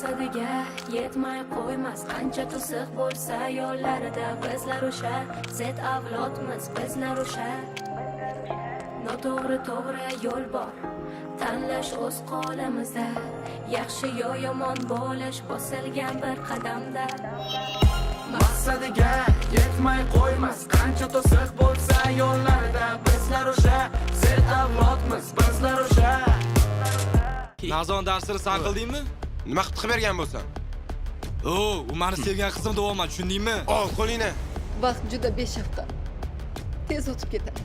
maqsadiga yetmay qo'ymas qancha to'siq bo'lsa yo'llarida bizlar o'sha zet avlodmiz bizlar o'sha noto'g'ri to'g'ri yo'l bor tanlash o'z qo'limizda yaxshi yo yomon bo'lish bosilgan bir qadamda maqsadiga yetmay qo'ymas qancha to'siq bo'lsa yo'llarida bizlar o'sha zet avlodmiz bizlar o'sha Nazon darsini san qildingmi? Nima qilib bergan bo'lsan? U meni sevgan qizim deyapman, tushundingmi? Ol qo'lingni. Vaqt juda beshafqa. Tez o'tib ketadi.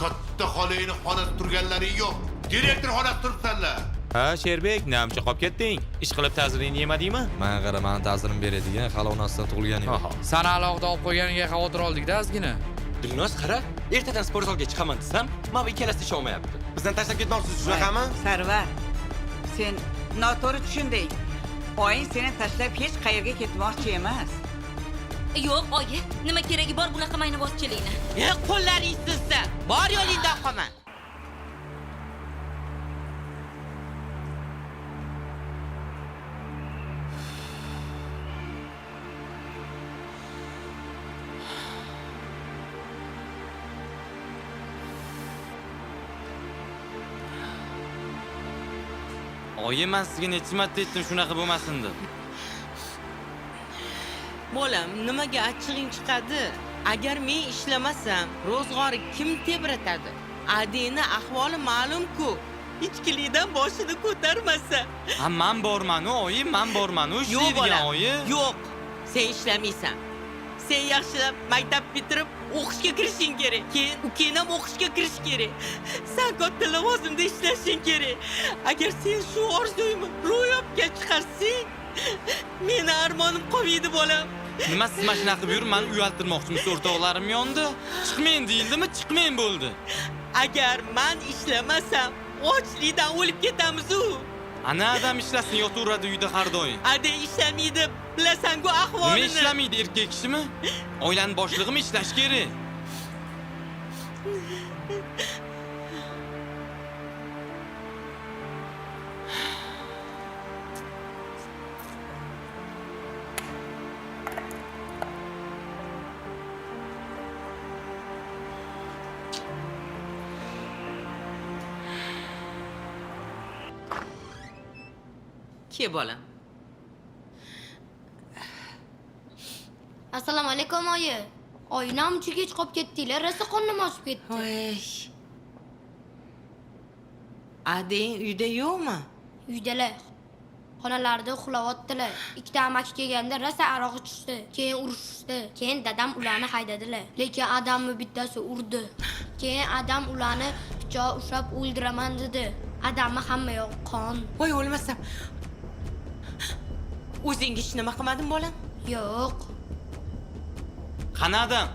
Katta xolangni xonasida turganlaring yo'q. Direktor xonasida turibsanlar. Ha, Sherbek, namcha qolib ketding. Ish qilib ta'zirini yemadingmi? Men qara, meni ta'zirim beradigan hali onasidan tug'ilgan edi. Sana alohida olib qo'yganiga xavotir oldik-da ozgina. Dilnoz qara, ertadan sport zalga chiqaman desam, mana ikkalasi isha olmayapti. Bizdan tashlab ketmoqchisiz, shunaqami? Sarvar, sen noto'g'ri tushunding. Oying seni tashlab hech qayerga ketmoqchi emas. Yo'q, oyi, nima keragi bor bunaqa maynavozchilikni? Qo'llaring sizda. Bor yo'lingdan qolma. Oyi, men sizga necha marta aytdim shunaqa bo'lmasin deb. Bolam, nimaga achchig'ing chiqadi? Agar men ishlamasam, ro'zg'ori kim tebratadi? Adini ahvoli ma'lum-ku. Ichkilikdan boshini ko'tarmasa. Ha, men borman, oyi, men borman. Ishlaydigan oyi. Yo'q, sen ishlamaysan. Sen yaxshilab maktab bitirib o'qishga kirishing kerak. Keyin ukang ham o'qishga kirish kerak. Sen katta lavozimda ishlashing kerak. Agar sen shu orzuyimni ro'yobga chiqarsang, meni armonim qolmaydi bolam. Nima siz mashina qilib yurib, meni uyaltirmoqchimisiz? O'rtoqlarim yondi. Chiqmayin deyildimi? Chiqmayin bo'ldi. Agar men ishlamasam, ochlikdan o'lib ketamiz-ku. Ana adam ishlasin, yotaveradi uyda har doim. Ade ishlamaydi, bilasan-ku ahvolini. Nima ishlamaydi erkak kishimi? Oilaning boshlig'imi ishlash kerak. Ke bolam. Assalomu alaykum oyi. Oyinam uchga chiqib ketdinglar, rosa qonim oshib ketdi. Voy. Ading uyda yo'qmi? Uydalar. Xonalarida uxlayotdilar. Ikkita amaki kelganda rosa aroq ichishdi, keyin urushdi. Keyin dadam ularni haydadilar. Lekin adamni bittasi urdi. Keyin adam ularni pichoq ushlab o'ldiraman dedi. Adamni hamma yoq qon. Voy, o'lmasam. O'zing hech nima qilmading bolam? Yo'q. Qani adam?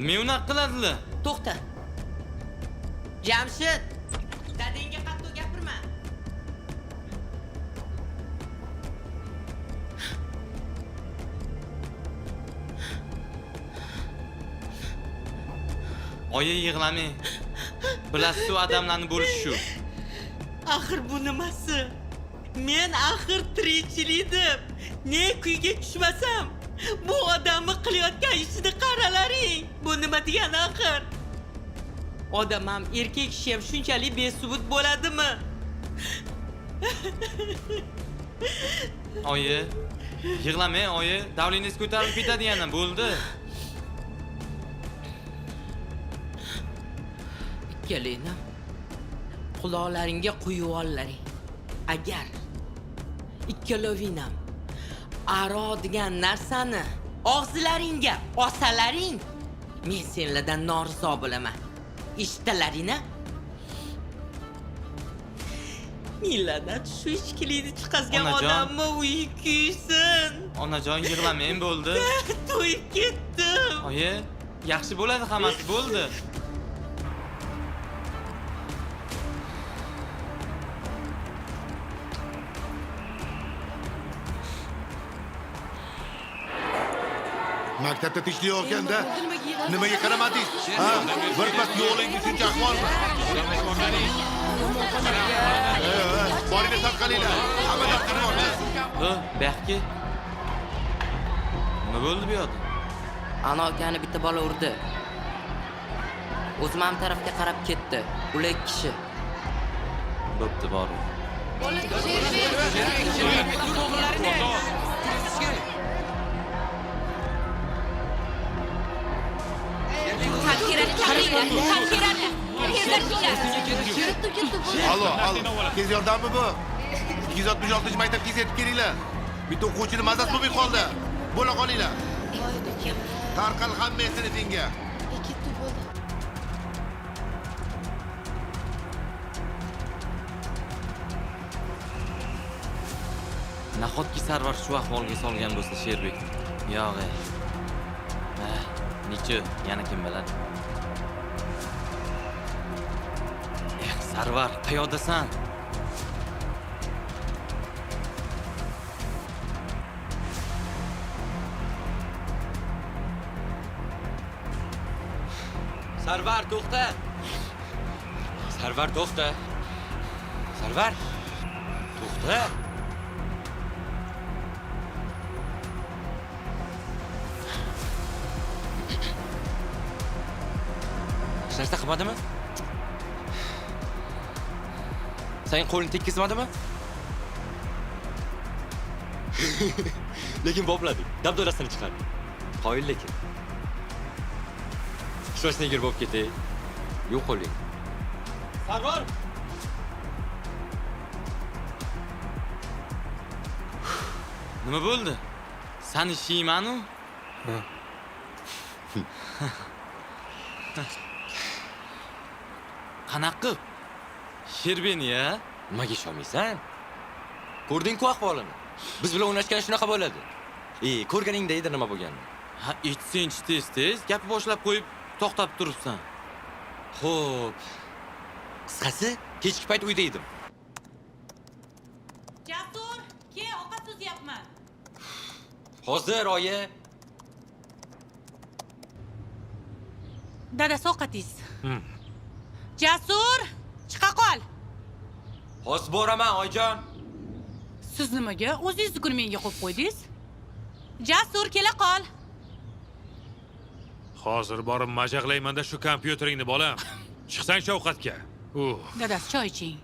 Nima unaqa qiladilar? To'xta. Jamshid, dadangga qattiq gapirma. Oyi, yig'lamang. Bilasiz, u adamlarni bo'lishi shu. Axir bu nimasi? Men axir tirikchilikdim. Ne kuyga tushmasam, bu odamni qilayotgan ishini qaralaring. Bu nima degani axir? Odam ham erkak kishi ham shunchalik besubut bo'ladimi? Oyi, yig'lamang, oyi. Davlingiz ko'tarilib ketadi yana, bo'ldi. Kelinglar. Quloqlaringga qo'yib ollaring. Agar ikkalovinam aro degan narsani og'zlaringga osalaring, men senlardan norizo bo'laman. Eshitdilaringmi? Millatdan shu ichkilikni chiqazgan odammi uyi kuysin. Onajon, yig'lamang, bo'ldi. To'yib ketdim. Oyi, yaxshi bo'ladi, hammasi bo'ldi. Maktabda tinchlik nimaga qaramadingiz? Ha, bir pas yo'lingiz shuncha ahvolmi? Boringlar tarqalinglar. Hamma tarqalinglar. Baxki. Nima bo'ldi bu yoqda? Ana akani bitta bola urdi. O'zim ham tarafga qarab ketdi. Ular ikki kishi. Bo'pti, bor. Alo, tez yordammi bu? 266-maktabga yetib kelinglar. Bitta o'quvchini mazasi bo'lmay qoldi. Bo'la qolinglar. Tarqal hammasini senga. Ketdi bo'ldi. Nahotki Sarvar shu ahvolga solgan bo'lsa Sherbek. Yo'q. Necha yana kim biladi? Sarvar, qayoqdasan? Sarvar, to'xta. Sarvar, to'xta. Sarvar. To'xta. Hech narsa qilmadimi? Sen qo'lini tekkizmadimi? Lekin bopladik. Dabdolasini chiqardik. Qoyil lekin. Shoshnigir bo'lib ketay. Yo'q qo'ling. Sarvar! Nima bo'ldi? Sani shiyman-u? Qanaqa? Sherbeni-ya? Nimaga ishonmaysan? Ko'rding-ku ahvolini. Biz bilan o'ynashgan shunaqa bo'ladi. Ko'rganingda edi nima bo'lganini. Ha, aytsen-chi tez-tez, gap boshlab qo'yib to'xtab turibsan. Xo'p. Qisqasi, kechki payt uyda edim. Jasur, ke ovqat suzyapman. Hozir, oyi. Dada, ovqatingiz. Jasur, chiqa qol. Hozir boraman, oyijon. Siz nimaga o'zingizni kun menga qo'yib qo'ydingiz? Jasur, kela qol. Hozir borib majaqlaymanda shu kompyuteringni bolam. Chiqsang ovqatga. Dadasi, choy iching.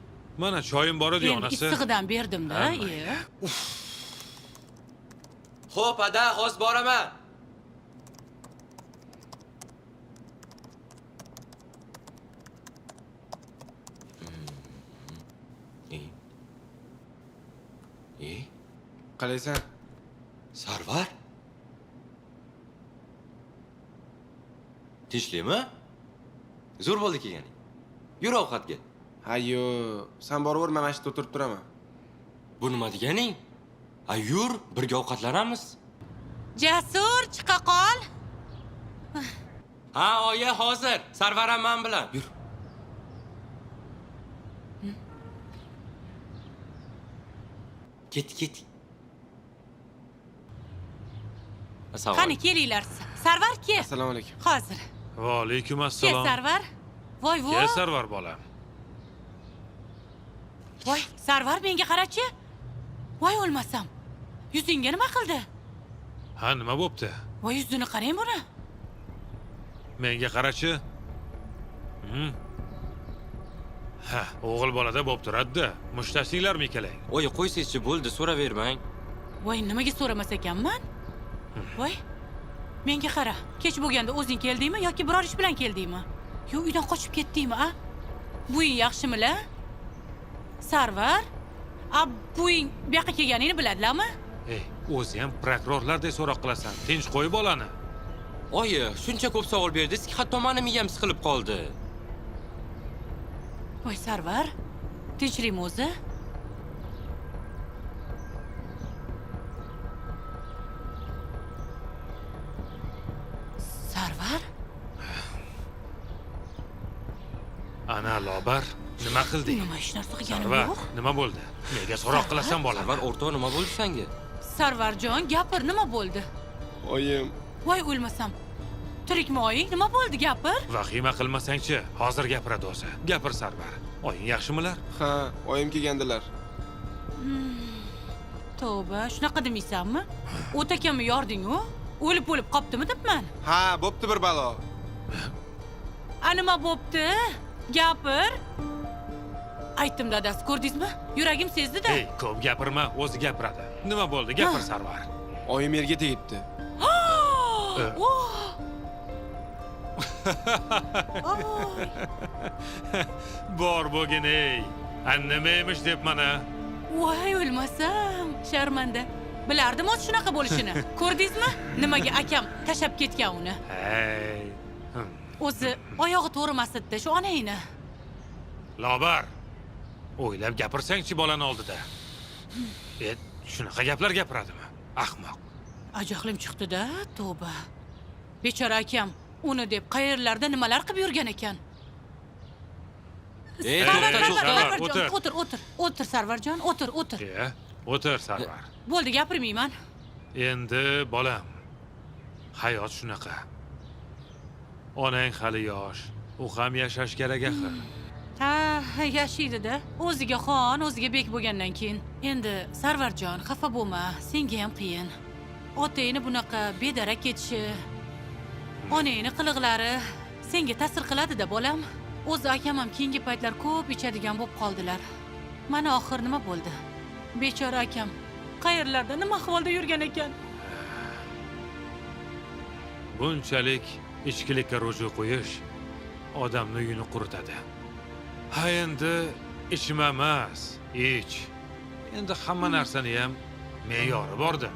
Mana choyim bor edi, Men onasi. issig'idan berdim-da. Xo'p, ada, hozir boraman. Qalaysan? Sarvar? Tinchlikmi? Zo'r bo'ldi kelganing. Yur ovqatga. Hayyo, sen boraver, men mashitda o'tirib turaman. Bu nima deganing? Yur, birga ovqatlanamiz. Jasur, chiqa qol. Ha, oyi, hozir. Sarvar ham men bilan. Yur. Ket. Qani kelinglar. Sarvar ke. Assalomu alaykum. Hozir. Va alaykum Ke assalom. Sarvar. Voy. Ke Sarvar bolam. Voy, Sarvar menga qarachi. Voy, o'lmasam. Yuzingga nima qildi? Ha, nima bo'pti? Voy, yuzini qarang buni. Menga qarachi. Ha, o'g'il bolada bo'p turadi-da. Mushtasinglarmi keling? Oyi, qo'ysizchi, bo'ldi, so'ravermang. Voy, nimaga so'ramas ekanman? Voy, menga qara. Kech bo'lganda o'zing keldingmi yoki biror ish bilan keldingmi? Yo, uydan qochib ketdingmi, a? Buying yaxshimi-la? Sarvar? Buying bu yoqqa kelganingni biladilarmi? O'zi ham prokurorlardek so'roq qilasan. Tinch qo'y bolani. Oyi, shuncha ko'p savol berdingiz-ki, hatto meni miyam siqilib qoldi. Voy, Sarvar, tinchlikmi o'zi? Sarvar? Ana Lobar, nima qilding? Nima ish narsa qilganim Sarvar, yo'q? nima bo'ldi? Nega so'roq qilasan bolam? Sarvar, o'rtoq, nima bo'ldi senga? Sarvarjon, gapir, nima bo'ldi? Oyim. Voy, o'lmasam. Tirikmi oying? Nima bo'ldi, gapir? Vahima qilmasang-chi, hozir gapiradi o'zi. Gapir Sarvar. Oying yaxshimilar? Ha, oyim kelgandilar. Tavba, shunaqa demaysanmi? O't akamni yording-ku? O'lib qoptimi debman. Ha, bo'pti bir balo. Nima bo'pti? Gapir. Aytdim dadasi, ko'rdingizmi? Yuragim sezdi-da. Ey, ko'p gapirma, o'zi gapiradi. Nima bo'ldi? Gapir Sarvar. Oyim yerga tegibdi. Bor bo'lgin ey. Nima emish deb mana. Voy, o'lmasam, sharmanda. Bilardim o'z shunaqa bo'lishini. Ko'rdingizmi? Nimaga akam tashab ketgan uni? Hey. O'zi oyog'i to'rimasdi shu onangni. Lobar. O'ylab gapirsang-chi bolani oldida. Shunaqa gaplar gapiradimi? Ahmoq. Ajahlim chiqdi-da, tavba. Bechora akam uni deb qayerlarda nimalar qilib yurgan ekan. O'tir Sarvarjon, o'tir. O'tir Sarvar. Bo'ldi, gapirmayman. Endi bolam, hayot shunaqa. Onang hali yosh, u ham yashash kerak axir. Ha, yashaydi-da. O'ziga xon, o'ziga bek bo'lgandan keyin. Endi Sarvarjon, xafa bo'lma, senga ham qiyin. Otangni bunaqa bedarak ketishi, onangni qiliqlari senga ta'sir qiladi-da, bolam. O'zi akam ham keyingi paytlar ko'p ichadigan bo'lib qoldilar. Mana oxir nima bo'ldi? Bechora akam qayerlarda nima ahvolda yurgan ekan? Bunchalik ichkilikka ruju qo'yish odamni uyini quritadi. Ha endi ichma emas, ich. Endi hamma narsani ham me'yori bor-da.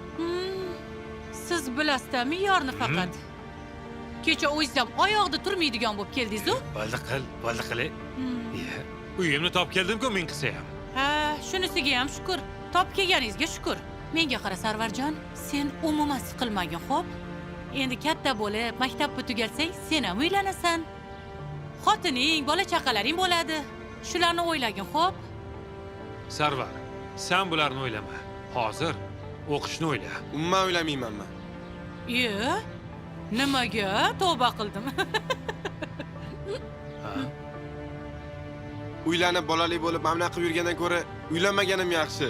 Siz bilasizda me'yorni faqat. Kecha o'zim oyoqda turmaydigan bo'lib keldingiz-ku? Bo'ldi qil. Uyimni top keldim-ku men qilsa ham. Ha, shunisiga ham shukr. Top kelganingizga shukr. Menga qara Sarvarjon, sen umuman siqilmagin, xo'p? Endi katta bo'lib, maktabni tugatsang, sen ham uylanasan. Xotining, bola chaqalaring bo'ladi. Shularni o'ylagin, xo'p? Sarvar, sen bularni o'ylama. Hozir o'qishni o'yla. Umuman o'ylamayman. Nimaga? Tavba qildim. Uylanib bolali bo'lib mamna qilib yurgandan ko'ra uylanmaganim yaxshi.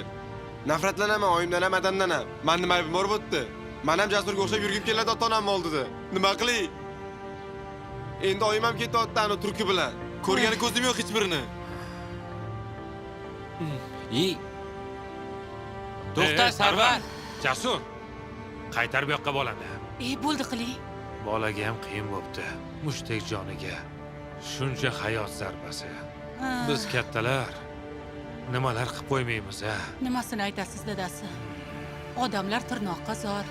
Nafratlanaman oyimdan ham, adamdan ham. Men nima aybim bor bo'pti? Men ham Jasurga o'xshab yurgim keladi ota-onam oldida. Nima qilay? Endi oyim ham ketyapti ana turki bilan. Ko'rgani ko'zim yo'q hech birini. To'xta Sarvar. Jasur. Qaytar bu yoqqa bolani. Bo'ldi qiling. Bolaga ham qiyin bo'pti. Mushtek joniga shuncha hayot zarbasi. Biz kattalar nimalar qilib qo'ymaymiz-a? Nimasini aytasiz, dadasi? Odamlar tirnoqqa zor.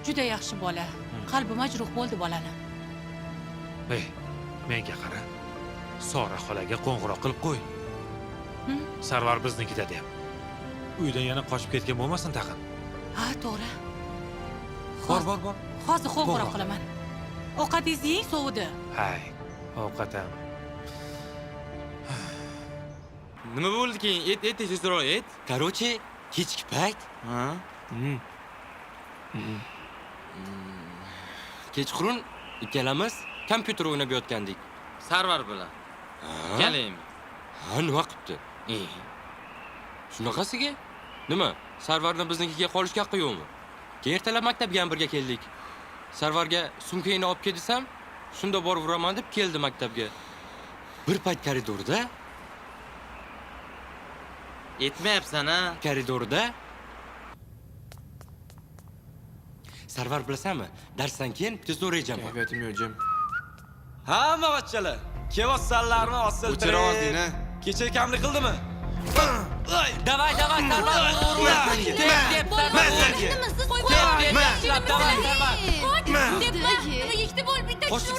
Juda yaxshi bola. Qalbi majruh bo'ldi bolani. Menga qara. Sora xolaga qo'ng'iroq qilib qo'y. Sarvar biznikida deb. Uydan yana qochib ketgan bo'lmasin tag'in. Ha, to'g'ri. Bor. Hozir qo'ng'iroq qilaman. Ovqatingizni yeng, sovidi. Hay, ovqatam. Nima bo'ldi keyin? Et tezroq et. Короче, kechki payt. Kechqurun ikkalamiz kompyuter o'ynab yotgandik. Sarvar bilan. Galaymi? Ha, nima qilibdi? Shunaqasiga? Nima? Sarvarni biznikiga qolishga haqqi yo'qmi? Keyin ertalab maktabga ham birga keldik. Sarvarga sumkangni olib kel desam, shunda borib uraman deb keldi maktabga. Bir payt koridorda Etmayapsan-a? Koridorda Sarvar bilasanmi? Darsdan keyin tez o'rayjam. Kayfiyatim yo'q, jim. Hamma bachchalar, kevossanlarni osiltirib. O'chira ovozingni. Kecha kamlik qildimi? Davay,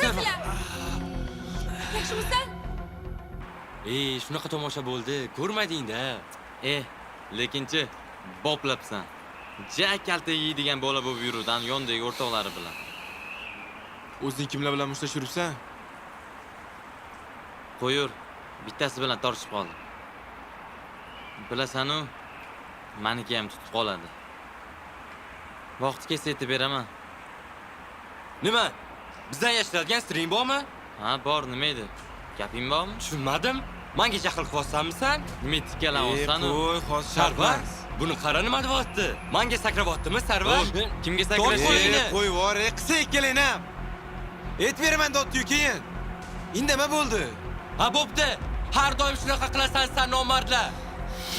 Sarvar. Yaxshimisan? Shunaqa tomosha bo'ldi. Ko'rmading-da. Lekinchi boplabsan. Ja kalta yeydigan bola bo'lib yuruvdan yondagi o'rtoqlari bilan. O'zing kimlar bilan mushtlashib yuribsan? Qo'yur, bittasi bilan tortishib qoldi. Bilasan-u, meniki ham tutib qoladi. Vaqti kelsa aytib beraman. Nima? Bizdan yashiradigan string bormi? Ha, bor, nima edi? Gaping bormi? Tushunmadim. Menga jahl qilyapsanmi sen? Nima tikkalan olsan-u? Qo'y, hozir Sarvar, Buni qara nima deyapti? Menga sakrayaptimi, Sarvar? Kimga sakrash kerak? Qo'y, vor, qisa ikkalangni. Et beraman dotdi keyin. Indama bo'ldi. Ha, bo'pti. Har doim shunaqa qilasan sen nomardlar.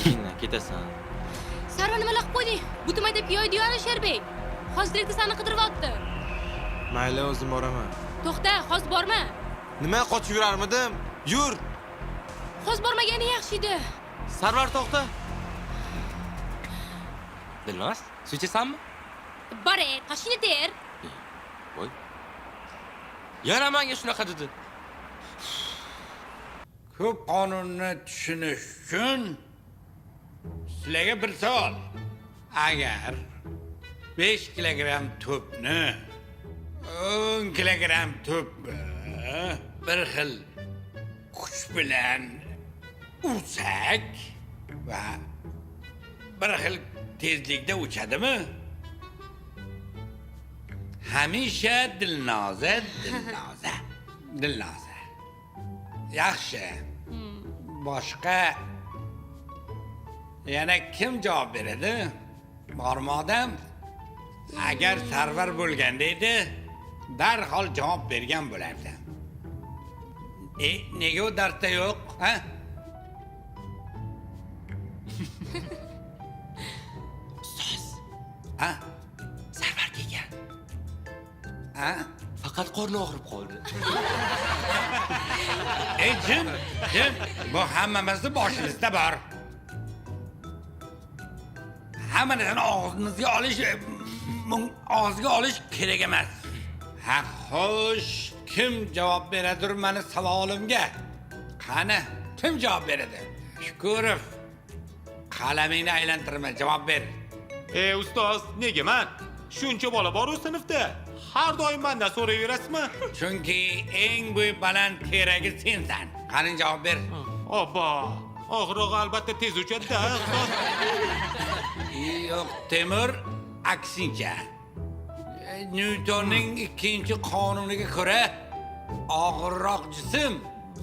Keyin ketasan. Sarvar nima qilib qo'yding? Bu tumayda piyoda Sherbek. Hozirlikda seni qidiryapti. Mayli, o'zim boraman. To'xta, hozir borma. Nima qochib yurarmidim? Yur. Hozir bormagani yaxshi edi. Sarvar to'xta. Dilnoz, suv ichasanmi? Bore, toshini ter. Voy. Yana menga shunaqa dedi. Ko'p qonunni tushunish uchun sizlarga bir savol. Agar 5 kilogramm to'pni 10 kilogramm to'pni bir xil kuch bilan ursak va bir xil tezlikda uchadimi? Hamisha Dilnoza. Yaxshi. Boshqa yana kim javob beradi? Bormi odam? Agar Sarvar bo'lganda edi, darhol javob bergan bo'lardi. Nega u darsda yo'q, ha? Ustoz, Ha? Sarvar kelgan. Ha? Faqat qorni og'rib qoldi. Jim, bu hammamizni boshimizda bor. Hamma narsani og'ziga olish kerak emas. Ha, xo'sh, kim javob beradir meni savolimga? Qani, kim javob beradi? Shukurov, qalamingni aylantirma, javob ber. Ustoz, nega men? Shuncha bola bor-ku sinfda. Har doim mendan so'rayverasizmi? Chunki eng bo'y baland teragi sensan. Qani javob ber. Obbo, og'rig'i albatta tez uchadi-da, ustoz. Yo'q, Temur, aksincha. Nyutonning ikkinchi qonuniga ko'ra, og'irroq jism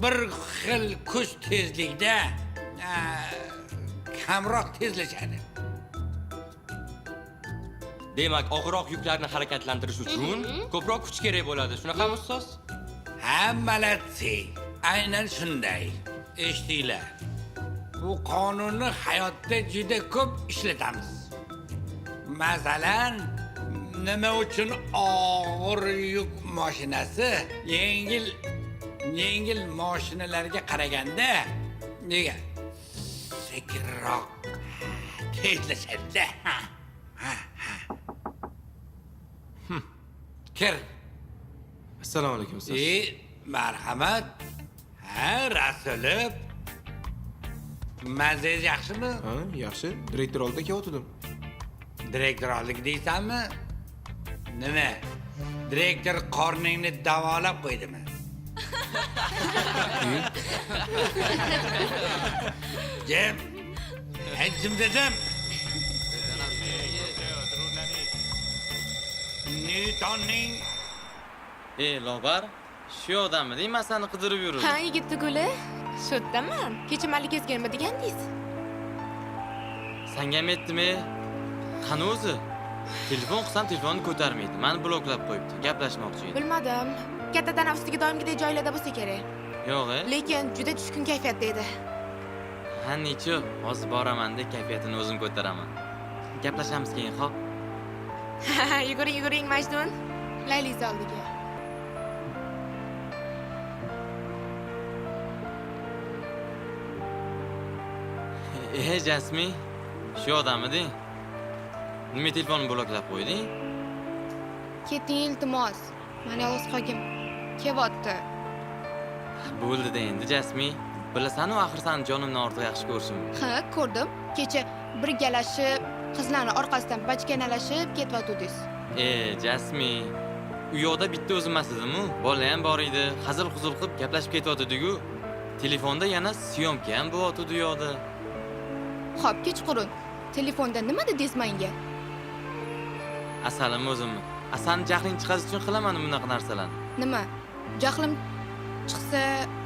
bir xil kuch tezlikda kamroq tezlashadi. Demak, og'irroq yuklarni harakatlantirish uchun ko'proq kuch kerak bo'ladi. Shunaqami, ustoz? Hammalatsi, aynan shunday. Eshitinglar. Bu qonunni hayotda juda ko'p ishlatamiz. Masalan, nima uchun og'ir yuk mashinasi yengil mashinalarga qaraganda nega sekinroq tezlashadi? Kir. Assalomu alaykum ustoz. Marhamat. Ha, Rasulov. Mazangiz yaxshimi? Ha, yaxshi. Direktor oldida kelyotdim. Direktorlik deysanmi? Nima? Direktor qorningni davolab qo'ydimi? Jim. Jim dedim. Newtonning Lobar, shu odammi? Men seni qidirib yurdim. Ha, yigit guli. Shu yerdaman. Kecha malik ezganmi degandingiz? Senga ham aytdimi? Qani o'zi? Telefon qilsam telefonni ko'tarmaydi. Meni bloklab qo'yibdi. Gaplashmoqchi edi. Bilmadim. Katta tana ustiga doimgidek joylarda bo'lsa kerak. Yo'q, Lekin juda tushkun kayfiyatda edi. Ha, necha? Hozir boraman-da, kayfiyatini o'zim ko'taraman. Gaplashamiz keyin, xo'p? Yuguring, Majdun. Layliz oldiga. Jasmi, shu odamiding? Nima telefonni bloklab qo'yding? Keting, iltimos. Meni yolg'iz qolgim kelyapti. Bo'ldi-da endi, Jasmi. Bilasan-ku, axir seni jonimdan ortiq yaxshi ko'rishim. Ha, ko'rdim. Kecha birgalashib, qizlarning orqasidan bachkanalashib ketyotdingiz. Jasmi. U yoqda bitta o'zim emas edim-ku. Bola ham bor edi. Hazil-huzul qilib gaplashib ketyotdik-ku. Telefonda yana syomka ham bo'lyotdi u yoqda. Xo'p, kechqurun. Telefonda nima dedingiz menga? Asalim o'zimmi? Asani jahling chiqarish uchun qilaman bunaqa narsalarni. Nima? Jahlim chiqsa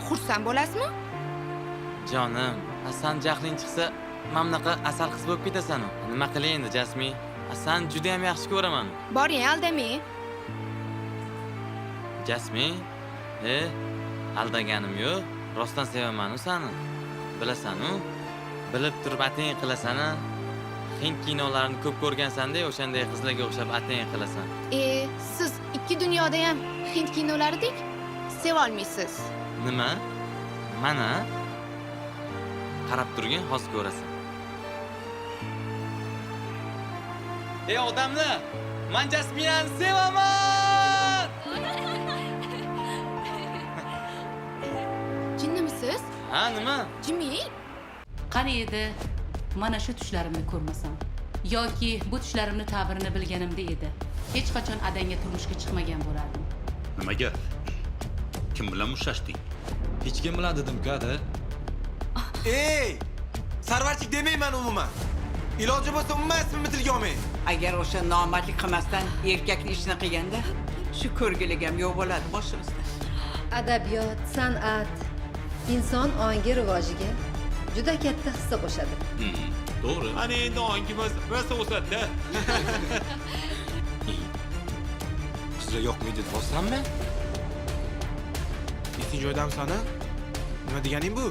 xursand bo'lasizmi? Jonim, Asan jahling chiqsa mamnaqa asal qiz bo'lib ketasan. Nima qilay endi, Jasmi? San juda ham yaxshi ko'raman. Boring, aldamay. Jasmi? Aldaganim yo'q. Rostdan sevaman-u seni. Bilasan-u? Bilib turib atang qilasan-a? Hind kinolarini ko'p ko'rgansan-da, o'shanday qizlarga o'xshab atang qilasan. Siz ikki dunyoda ham Hind kinolaridek seva olmaysiz. Nima? Mana qarab turgin, hozir ko'rasan. Ey odamlar, men Jasminani sevaman! Jinnimisiz? Ha, nima? Jimmy? Qani edi, mana shu tushlarimni ko'rmasam yoki bu tushlarimni ta'birini bilganimda edi, hech qachon adangga turmushga chiqmagan bo'lardim. Nimaga? Kim bilan mushtashding? Hech kim bilan dedim-ku-da. Ey! Sarvarchik demayman umuman. Iloji bo'lsa umuman ismimni tilga olmang. Agar o'sha nomardlik qilmasdan erkakning ishini qilganda, shu ko'rgilik ham yo'q bo'ladi boshimizda. Adabiyot, san'at inson ongi rivojiga juda katta hissa qo'shadi. To'g'ri. Ana endi ongimiz rosa o'sadi-da. Qizlar yoqmaydi deyapsanmi? Esing joyidami sana? Nima deganing bu?